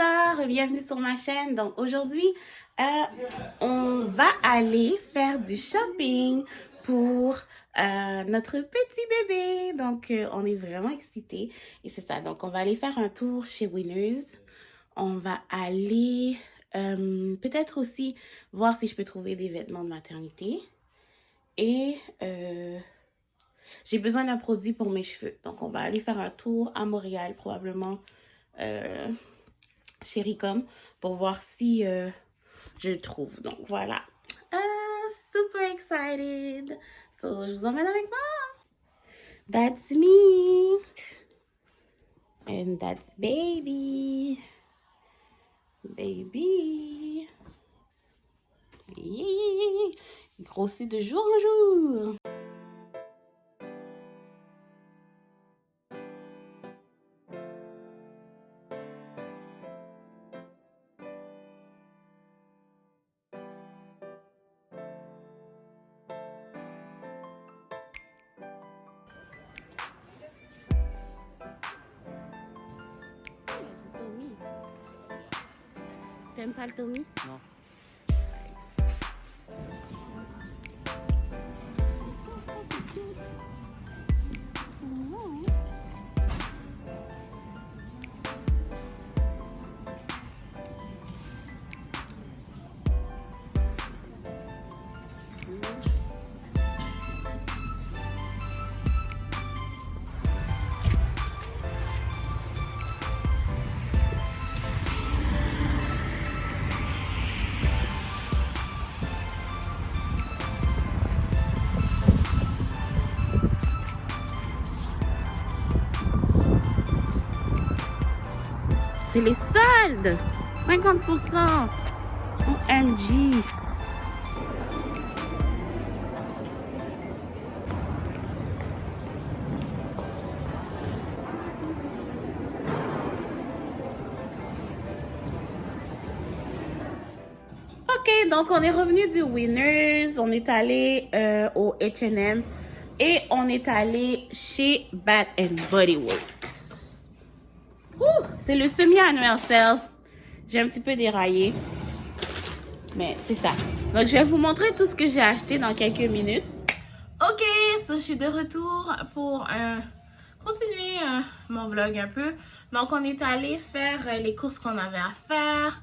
bonsoir, bienvenue sur ma chaîne. Donc aujourd'hui, on va aller faire du shopping pour notre petit bébé. Donc on est vraiment excités et c'est ça. Donc on va aller faire un tour chez Winners. On va aller peut-être aussi voir si je peux trouver des vêtements de maternité. Et j'ai besoin d'un produit pour mes cheveux. Donc on va aller faire un tour à Montréal probablement. Chez Ricom pour voir si je le trouve. Donc voilà. Super excited. So, je vous emmène avec moi. That's me. And that's baby. Baby. Yeah. Il grossit de jour en jour. T'aimes pas le Tommy? Non. C'est les soldes! 50%! OMG! Ok, donc on est revenu du Winners, on est allé au H&M et on est allé chez Bath Body Works. C'est le semi-annuel sale. J'ai un petit peu déraillé. Mais c'est ça. Donc, je vais vous montrer tout ce que j'ai acheté dans quelques minutes. Ok, so, je suis de retour pour continuer mon vlog un peu. Donc, on est allé faire les courses qu'on avait à faire.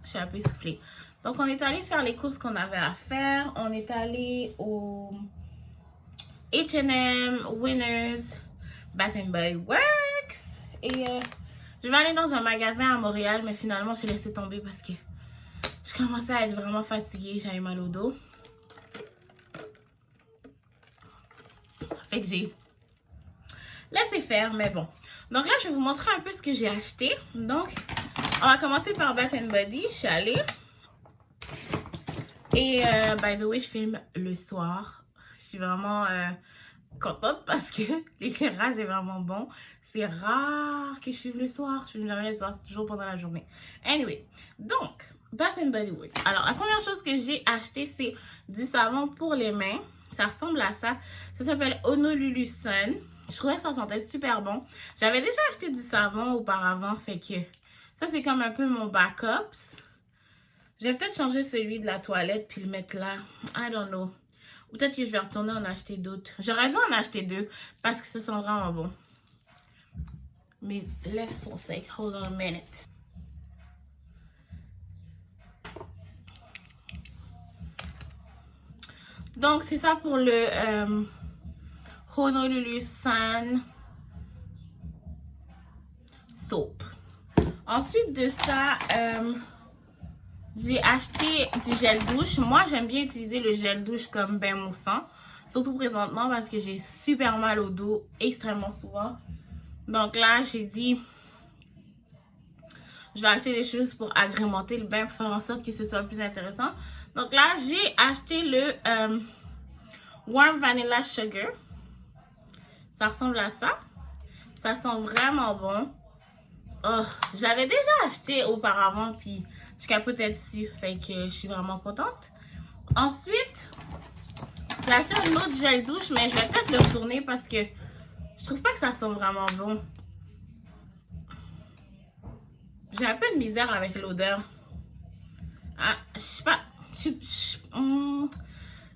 Je suis un peu essoufflée. Donc, on est allé faire les courses qu'on avait à faire. On est allé au H&M, Winners, Bath Body Works. Et je vais aller dans un magasin à Montréal, mais finalement, j'ai laissé tomber parce que je commençais à être vraiment fatiguée. J'avais mal au dos. Fait que j'ai laissé faire, mais bon. Donc là, je vais vous montrer un peu ce que j'ai acheté. Donc, on va commencer par Bath Body. Je suis allée. Et, by the way, je filme le soir. Je suis vraiment contente parce que l'éclairage est vraiment bon. C'est rare que je filme le soir. Je filme jamais le soir, c'est toujours pendant la journée. Anyway, donc, Bath Body Works. Alors, la première chose que j'ai acheté, c'est du savon pour les mains. Ça ressemble à ça. Ça s'appelle Honolulu Sun. Je trouvais que ça sentait super bon. J'avais déjà acheté du savon auparavant, fait que ça, c'est comme un peu mon backup. Je vais peut-être changer celui de la toilette puis le mettre là. I don't know. Ou peut-être que je vais retourner en acheter d'autres. J'aurais dû en acheter deux parce que ça sent vraiment bon. Mes lèvres sont secs. Hold on a minute. Donc, c'est ça pour le Honolulu Sun Soap. Ensuite de ça, j'ai acheté du gel douche. Moi, j'aime bien utiliser le gel douche comme bain moussant. Surtout présentement parce que j'ai super mal au dos extrêmement souvent. Donc là, j'ai dit, je vais acheter des choses pour agrémenter le bain, pour faire en sorte que ce soit plus intéressant. Donc là, j'ai acheté le Warm Vanilla Sugar. Ça ressemble à ça. Ça sent vraiment bon. Oh, je l'avais déjà acheté auparavant, puis je capotais dessus. Fait que je suis vraiment contente. Ensuite, j'ai acheté un autre gel douche, mais je vais peut-être le retourner parce que je trouve pas que ça sent vraiment bon. J'ai un peu de misère avec l'odeur. Ah, je sais pas. Je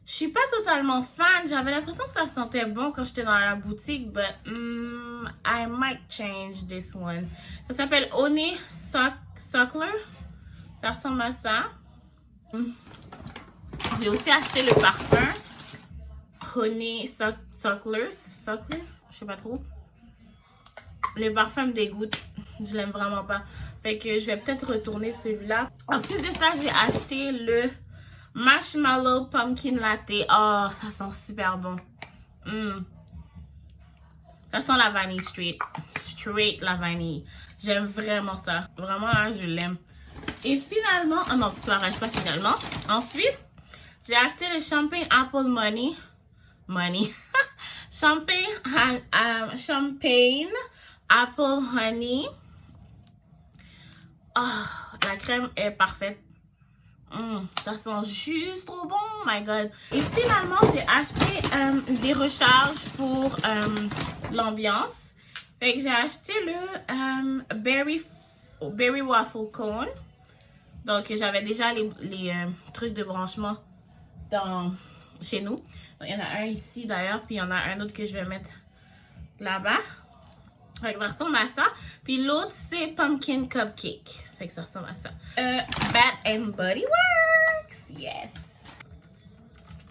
suis pas totalement fan. J'avais l'impression que ça sentait bon quand j'étais dans la boutique, but I might change this one. Ça s'appelle Honey Suckler. Ça ressemble à ça. J'ai aussi acheté le parfum Honey Suckler. Je sais pas trop. Le parfum me dégoûte. Je l'aime vraiment pas. Fait que je vais peut-être retourner celui-là. Ensuite de ça, j'ai acheté le Marshmallow Pumpkin Latte. Oh, ça sent super bon. Ça sent la vanille straight la vanille. J'aime vraiment ça. Vraiment, là, je l'aime. Et finalement, oh non, ça n'arrête pas finalement. Ensuite, j'ai acheté le Champagne Apple Money. Champagne Apple Honey. Oh, la crème est parfaite. Ça sent juste trop bon, oh my god. Et finalement, j'ai acheté des recharges pour l'ambiance. Fait que j'ai acheté le Berry Waffle Cone. Donc, j'avais déjà les trucs de branchement chez nous. Donc, il y en a un ici d'ailleurs, puis il y en a un autre que je vais mettre là-bas. Fait que ça ressemble à ça. Puis l'autre, c'est Pumpkin Cupcake. Fait que ça ressemble à ça. Bath and Body Works. Yes.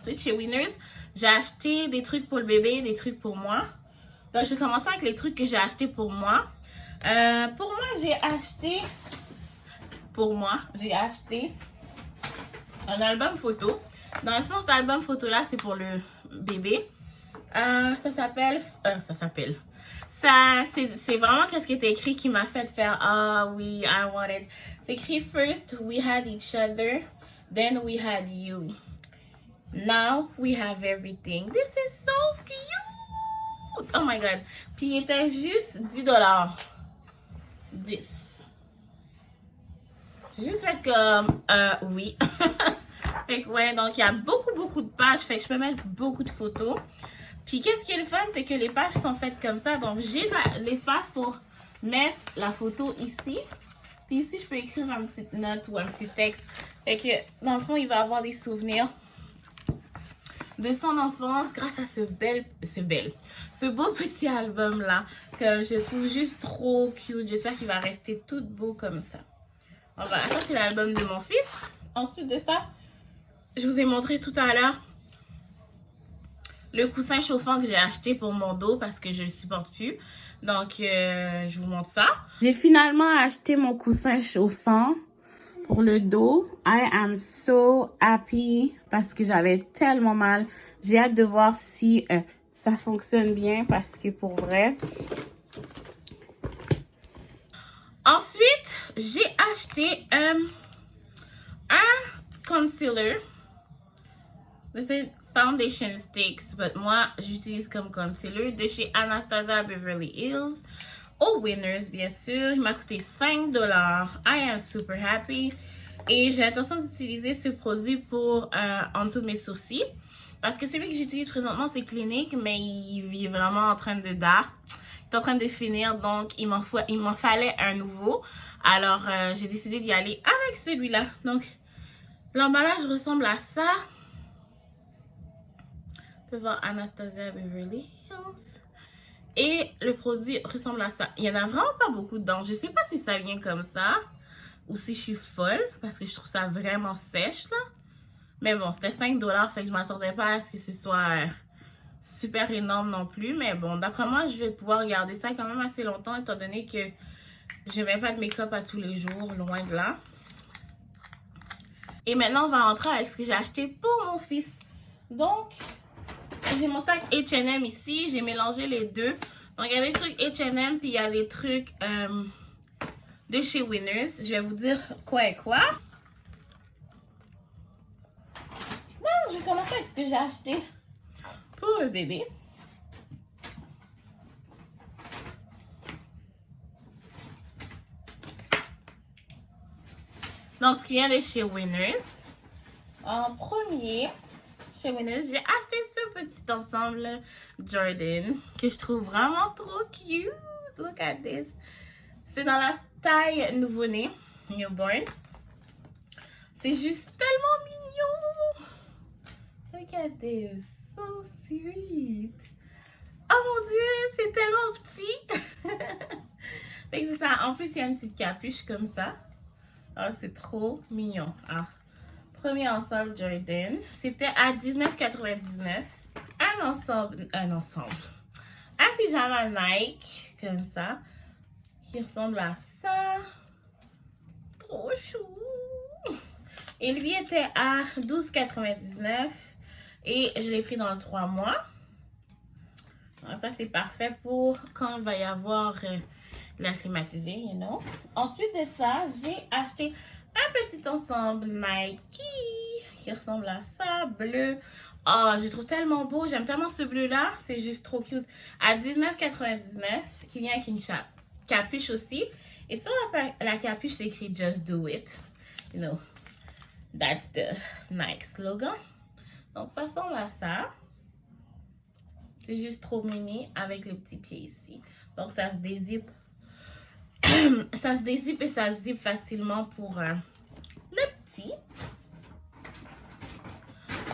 Ensuite, chez Winners, j'ai acheté des trucs pour le bébé, des trucs pour moi. Donc, je vais commencer avec les trucs que j'ai achetés pour moi. J'ai acheté un album photo. Dans le fond, cet album photo-là, c'est pour le bébé. C'est vraiment qu'est-ce qui était écrit qui m'a fait faire ah oui, I want it. C'est écrit first we had each other, then we had you. Now we have everything. This is so cute. Oh my god. Puis il était juste $10. 10. Juste fait comme oui. Fait que ouais, donc il y a beaucoup de pages. Fait que je peux mettre beaucoup de photos. Puis qu'est-ce qui est le fun, c'est que les pages sont faites comme ça. Donc j'ai l'espace pour mettre la photo ici. Puis ici, je peux écrire une petite note ou un petit texte. Fait que dans le fond, il va avoir des souvenirs de son enfance grâce à ce beau petit album là que je trouve juste trop cute. J'espère qu'il va rester tout beau comme ça. Voilà, ça c'est l'album de mon fils. Ensuite de ça, je vous ai montré tout à l'heure le coussin chauffant que j'ai acheté pour mon dos parce que je le supporte plus. Donc, je vous montre ça. J'ai finalement acheté mon coussin chauffant pour le dos. I am so happy parce que j'avais tellement mal. J'ai hâte de voir si ça fonctionne bien parce que pour vrai. Ensuite, j'ai acheté un concealer. C'est Foundation Sticks, but moi, j'utilise comme concealer de chez Anastasia Beverly Hills. Au Winners, bien sûr. Il m'a coûté $5. I am super happy. Et j'ai l'intention d'utiliser ce produit pour en dessous de mes sourcils. Parce que celui que j'utilise présentement, c'est Clinique, mais il est vraiment en train de dar. Il est en train de finir, donc il m'en fallait un nouveau. Alors, j'ai décidé d'y aller avec celui-là. Donc, l'emballage ressemble à ça. On peut voir Anastasia Beverly Hills. Et le produit ressemble à ça. Il n'y en a vraiment pas beaucoup dedans. Je ne sais pas si ça vient comme ça ou si je suis folle parce que je trouve ça vraiment sèche là. Mais bon, c'était $5, fait que je ne m'attendais pas à ce que ce soit super énorme non plus. Mais bon, d'après moi, je vais pouvoir garder ça quand même assez longtemps étant donné que je ne mets pas de make-up à tous les jours, loin de là. Et maintenant, on va rentrer avec ce que j'ai acheté pour mon fils. Donc, j'ai mon sac H&M ici. J'ai mélangé les deux. Donc, il y a des trucs H&M puis il y a des trucs de chez Winners. Je vais vous dire quoi et quoi. Donc, je vais commencer avec ce que j'ai acheté pour le bébé. Donc, ce qui vient de chez Winners. En premier, chez Winners, j'ai acheté ce petit ensemble Jordan que je trouve vraiment trop cute. Look at this. C'est dans la taille nouveau-né, newborn. C'est juste tellement mignon. Look at this. So sweet. Oh mon Dieu, c'est tellement petit. Fait que c'est ça. En plus, il y a une petite capuche comme ça. Oh, c'est trop mignon. Ah. Premier ensemble Jordan. C'était à $19,99. Un pyjama Nike, comme ça. Qui ressemble à ça. Trop chou. Et lui était à $12,99. Et je l'ai pris dans le 3 mois. Donc ça, c'est parfait pour quand il va y avoir la climatisée, you know. Ensuite de ça, j'ai acheté un petit ensemble Nike qui ressemble à ça, bleu. Oh, je le trouve tellement beau. J'aime tellement ce bleu-là. C'est juste trop cute. À $19,99, qui vient avec une capuche aussi. Et sur la capuche, c'est écrit Just Do It. You know, that's the Nike slogan. Donc, ça ressemble à ça. C'est juste trop mini avec le petit pied ici. Donc, ça se dézippe. Ça se dézippe et ça se zippe facilement pour le petit.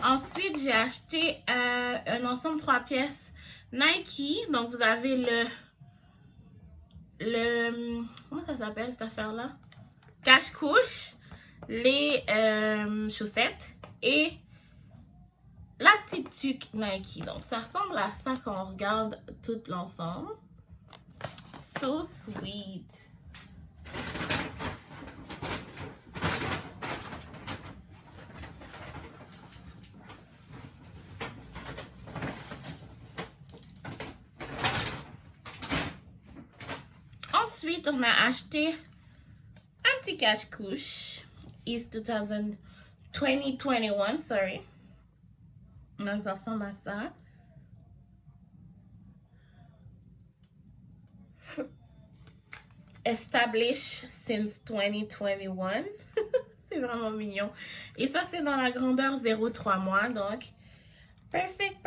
Ensuite, j'ai acheté un ensemble 3 pièces Nike. Donc, vous avez comment ça s'appelle cette affaire-là? Cache-couche, les chaussettes et la petite tuque Nike. Donc, ça ressemble à ça quand on regarde tout l'ensemble. So sweet. Ensuite, on a acheté un petit cache-couche. It's 2021, sorry. Donc, ça ressemble à ça. Established since 2021. C'est vraiment mignon. Et ça, c'est dans la grandeur 0,3 mois. Donc, perfect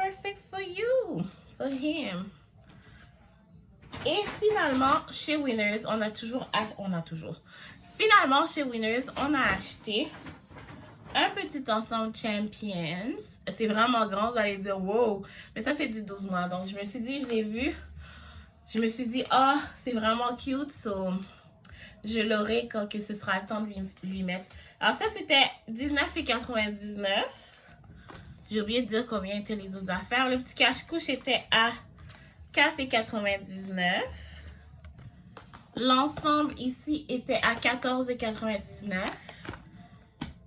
for you. For him. Et finalement, chez Winners, Finalement, chez Winners, on a acheté un petit ensemble Champions. C'est vraiment grand, vous allez dire, wow. Mais ça, c'est du 12 mois. Donc, je me suis dit, je l'ai vu. Je me suis dit, ah, oh, c'est vraiment cute. So, je l'aurai quand que ce sera le temps de lui mettre. Alors, ça, c'était $19,99. J'ai oublié de dire combien étaient les autres affaires. Le petit cache-couche était à $4,99. L'ensemble ici était à $14,99.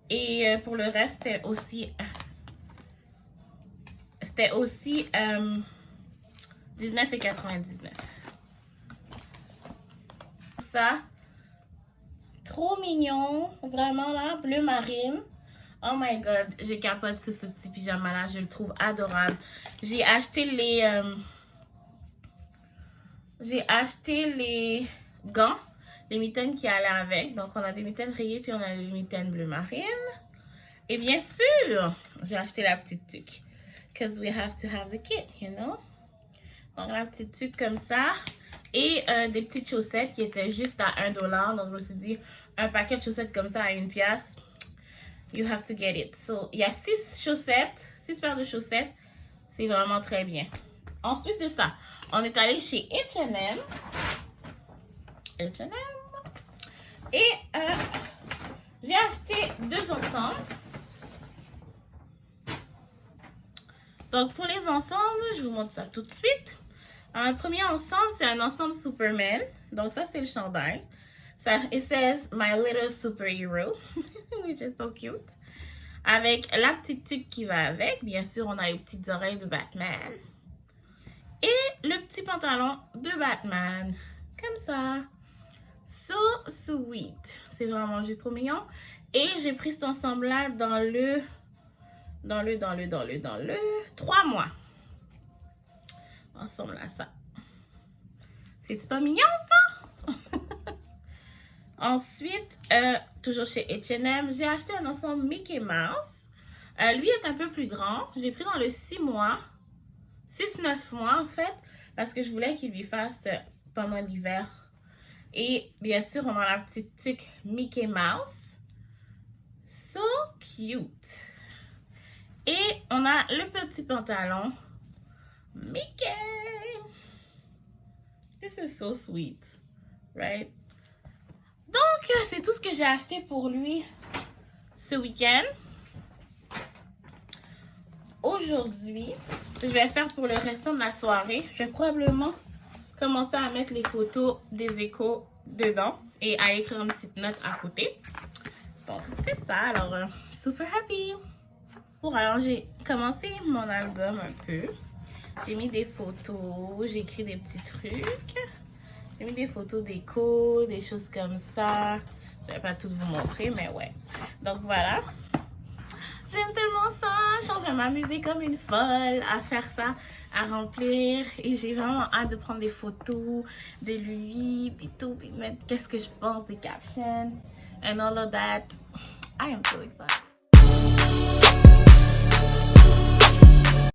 Et pour le reste, c'était aussi $19,99. Ça, trop mignon, vraiment là, bleu marine. Oh my god, je capote sur ce petit pyjama là, je le trouve adorable. J'ai acheté les gants, les mitaines qui allaient avec. Donc on a des mitaines rayées puis on a des mitaines bleu marine. Et bien sûr, j'ai acheté la petite tuque. Because we have to have the kit, you know. Donc la petite tuque comme ça. Et des petites chaussettes qui étaient juste à $1. Donc je me suis dit, un paquet de chaussettes comme ça à $1. You have to get it. So, il y a 6 paires de chaussettes. C'est vraiment très bien. Ensuite de ça, on est allé chez H&M. Et j'ai acheté 2 ensembles. Donc, pour les ensembles, je vous montre ça tout de suite. Un premier ensemble, c'est un ensemble Superman. Donc, ça, c'est le chandail. It says My Little Superhero, which is so cute. Avec la petite tuque qui va avec. Bien sûr, on a les petites oreilles de Batman. Et le petit pantalon de Batman. Comme ça. So sweet. C'est vraiment juste trop mignon. Et j'ai pris cet ensemble-là dans le 3 mois. Ensemble à ça. C'est pas mignon, ça? Ensuite, toujours chez H&M, j'ai acheté un ensemble Mickey Mouse. Lui est un peu plus grand. Je l'ai pris dans le 6 mois. 6-9 mois, en fait. Parce que je voulais qu'il lui fasse pendant l'hiver Et bien sûr, on a la petite tuque Mickey Mouse. So cute. Et on a le petit pantalon Mickey. This is so sweet, right? Donc, c'est tout ce que j'ai acheté pour lui ce week-end. Aujourd'hui, ce que je vais faire pour le restant de la soirée, je vais probablement commencer à mettre les photos des échos dedans et à écrire une petite note à côté. Donc, c'est ça. Alors, super happy! Alors, j'ai commencé mon album un peu. J'ai mis des photos, j'ai écrit des petits trucs. J'ai mis des photos d'écho, des choses comme ça. Je vais pas tout vous montrer, mais ouais. Donc, voilà. J'aime tellement ça. Je suis en train de m'amuser comme une folle à faire ça, à remplir. Et j'ai vraiment hâte de prendre des photos de lui, puis tout, puis mettre qu'est-ce que je pense des captions and all of that. I am so excited.